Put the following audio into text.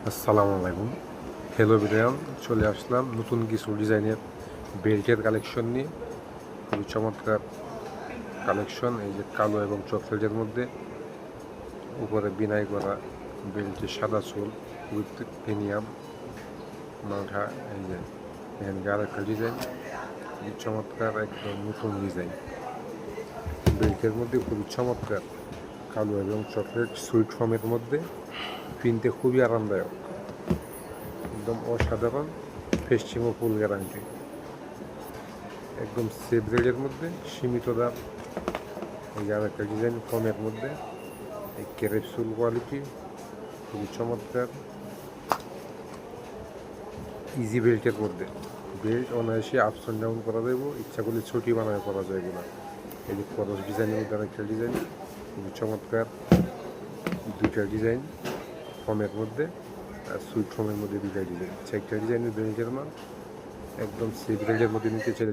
আসসালামু আলাইকুম। হ্যালো বিরিয়ান, চলে আসলাম নতুন কিছু ডিজাইনের বেল্টের কালেকশন নিয়ে। খুবই চমৎকার কালেকশন। এই যে কালো এবং চকলেটের মধ্যে উপরে বিনাই করা বেল্টের সাদা চুল, খুবই প্রিমিয়াম মালটা। এই যে এখানে আরেকটা ডিজাইন, খুবই চমৎকার, একদম নতুন ডিজাইন। বেল্টের মধ্যে খুবই চমৎকার কালো এবং চকলেট সুইট ফর্মের মধ্যে, কিনতে খুবই আরামদায়ক, একদম অসাধারণ। পশ্চিমা ফুল গ্যারান্টি, একদম সেফ রেটের মধ্যে, সীমিত দাম। এই যে আরেকটা ডিজাইন ফর্মের মধ্যে, এই ক্যাপসুল কোয়ালিটি, খুবই চমৎকার। ইজি বেল্টের মধ্যে, বেল্ট অনায়াসে আপস অ্যান্ড ডাউন করা যাবে, ইচ্ছা করলে ছুটি বানায় করা যাবে না। এই যে খরচ ডিজাইনের মধ্যে আরেকটা ডিজাইন, খুবই চমৎকার। দুইটা ডিজাইন ফর্মের মধ্যে আর সুইট ফর্মের মধ্যে দুইটা ডিজাইন, চারটা ডিজাইনের বেল্টের মাল, একদম সেফ রেটের মধ্যে নিতে চাইলে